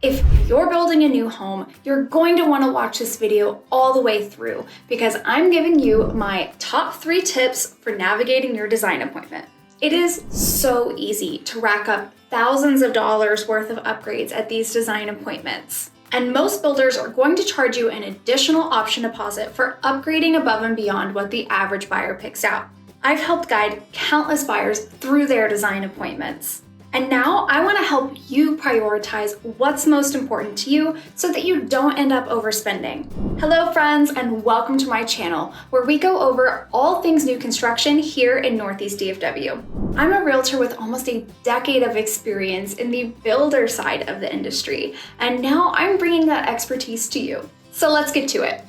If you're building a new home, you're going to want to watch this video all the way through because I'm giving you my top 3 tips for navigating your design appointment. It is so easy to rack up thousands of dollars worth of upgrades at these design appointments. And most builders are going to charge you an additional option deposit for upgrading above and beyond what the average buyer picks out. I've helped guide countless buyers through their design appointments. And now I want to help you prioritize what's most important to you so that you don't end up overspending. Hello friends, and welcome to my channel where we go over all things new construction here in Northeast DFW. I'm a realtor with almost a decade of experience in the builder side of the industry, and now I'm bringing that expertise to you. So let's get to it.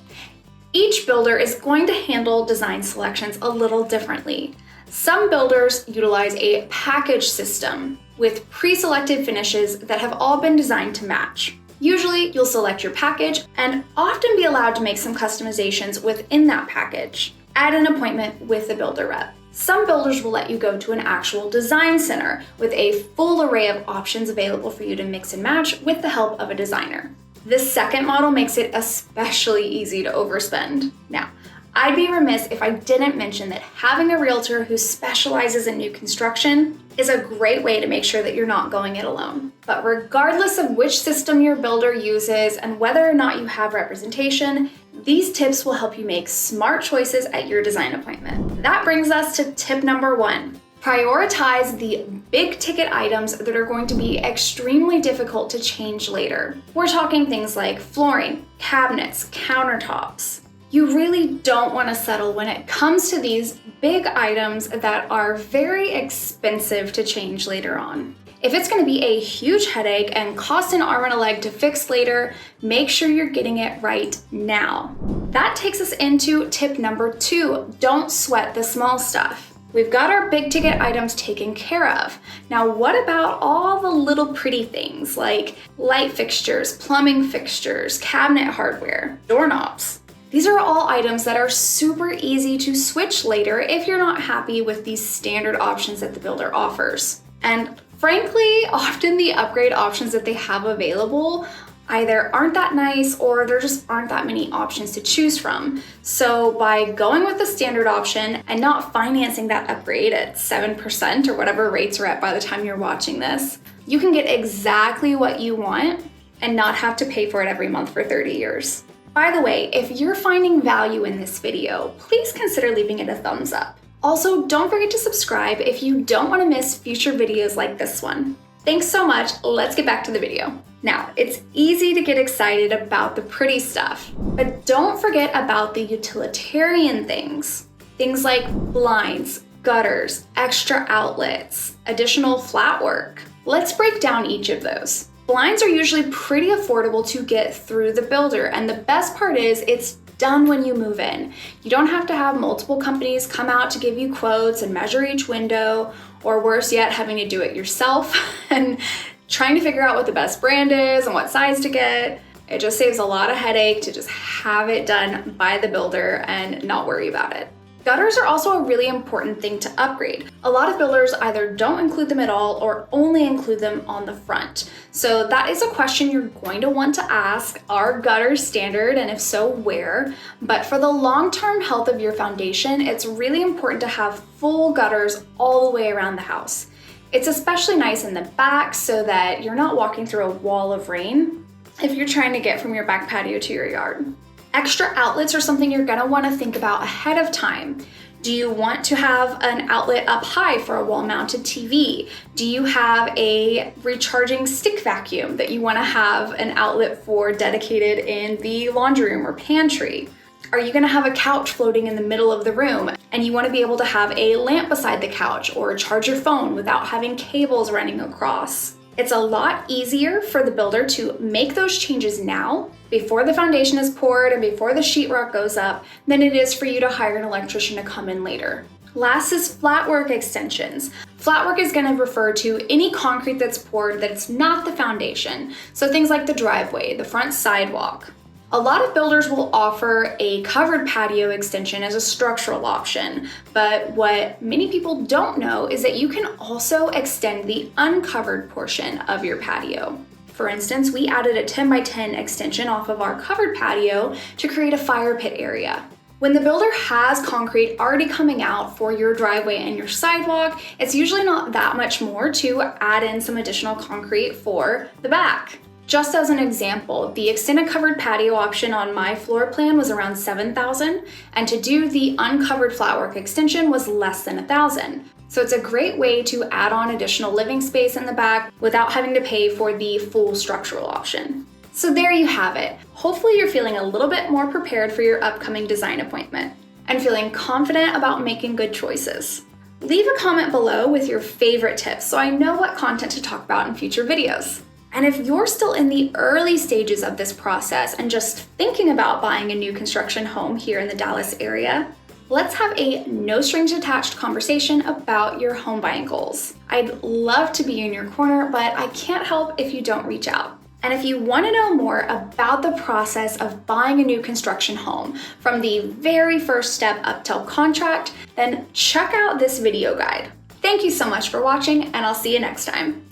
Each builder is going to handle design selections a little differently. Some builders utilize a package system with pre-selected finishes that have all been designed to match. Usually, you'll select your package and often be allowed to make some customizations within that package at an appointment with the builder rep. Some builders will let you go to an actual design center with a full array of options available for you to mix and match with the help of a designer. This second model makes it especially easy to overspend. Now, I'd be remiss if I didn't mention that having a realtor who specializes in new construction is a great way to make sure that you're not going it alone. But regardless of which system your builder uses and whether or not you have representation, these tips will help you make smart choices at your design appointment. That brings us to tip number 1. Prioritize the big ticket items that are going to be extremely difficult to change later. We're talking things like flooring, cabinets, countertops. You really don't want to settle when it comes to these big items that are very expensive to change later on. If it's going to be a huge headache and cost an arm and a leg to fix later, make sure you're getting it right now. That takes us into tip number 2. Don't sweat the small stuff. We've got our big ticket items taken care of. Now, what about all the little pretty things like light fixtures, plumbing fixtures, cabinet hardware, doorknobs? These are all items that are super easy to switch later if you're not happy with these standard options that the builder offers. And frankly, often the upgrade options that they have available either aren't that nice or there just aren't that many options to choose from. So by going with the standard option and not financing that upgrade at 7% or whatever rates are at by the time you're watching this, you can get exactly what you want and not have to pay for it every month for 30 years. By the way, if you're finding value in this video, please consider leaving it a thumbs up. Also, don't forget to subscribe if you don't want to miss future videos like this one. Thanks so much. Let's get back to the video. Now, it's easy to get excited about the pretty stuff, but don't forget about the utilitarian things. Things like blinds, gutters, extra outlets, additional flat work. Let's break down each of those. Blinds are usually pretty affordable to get through the builder, and the best part is it's done when you move in. You don't have to have multiple companies come out to give you quotes and measure each window, or worse yet, having to do it yourself and trying to figure out what the best brand is and what size to get. It just saves a lot of headache to just have it done by the builder and not worry about it. Gutters are also a really important thing to upgrade. A lot of builders either don't include them at all or only include them on the front. So that is a question you're going to want to ask. Are gutters standard, and if so, where? But for the long-term health of your foundation, it's really important to have full gutters all the way around the house. It's especially nice in the back so that you're not walking through a wall of rain if you're trying to get from your back patio to your yard. Extra outlets are something you're going to want to think about ahead of time. Do you want to have an outlet up high for a wall-mounted TV? Do you have a recharging stick vacuum that you want to have an outlet for dedicated in the laundry room or pantry? Are you going to have a couch floating in the middle of the room and you want to be able to have a lamp beside the couch or charge your phone without having cables running across? It's a lot easier for the builder to make those changes now, before the foundation is poured and before the sheetrock goes up, than it is for you to hire an electrician to come in later. Last is flat work extensions. Flat work is going to refer to any concrete that's poured that's not the foundation. So things like the driveway, the front sidewalk. A lot of builders will offer a covered patio extension as a structural option, but what many people don't know is that you can also extend the uncovered portion of your patio. For instance, we added a 10 by 10 extension off of our covered patio to create a fire pit area. When the builder has concrete already coming out for your driveway and your sidewalk, it's usually not that much more to add in some additional concrete for the back. Just as an example, the extended covered patio option on my floor plan was around $7,000, and to do the uncovered flatwork extension was less than $1,000. So it's a great way to add on additional living space in the back without having to pay for the full structural option. So there you have it. Hopefully you're feeling a little bit more prepared for your upcoming design appointment and feeling confident about making good choices. Leave a comment below with your favorite tips so I know what content to talk about in future videos. And if you're still in the early stages of this process and just thinking about buying a new construction home here in the Dallas area, let's have a no strings attached conversation about your home buying goals. I'd love to be in your corner, but I can't help if you don't reach out. And if you want to know more about the process of buying a new construction home, from the very first step up till contract, then check out this video guide. Thank you so much for watching, and I'll see you next time.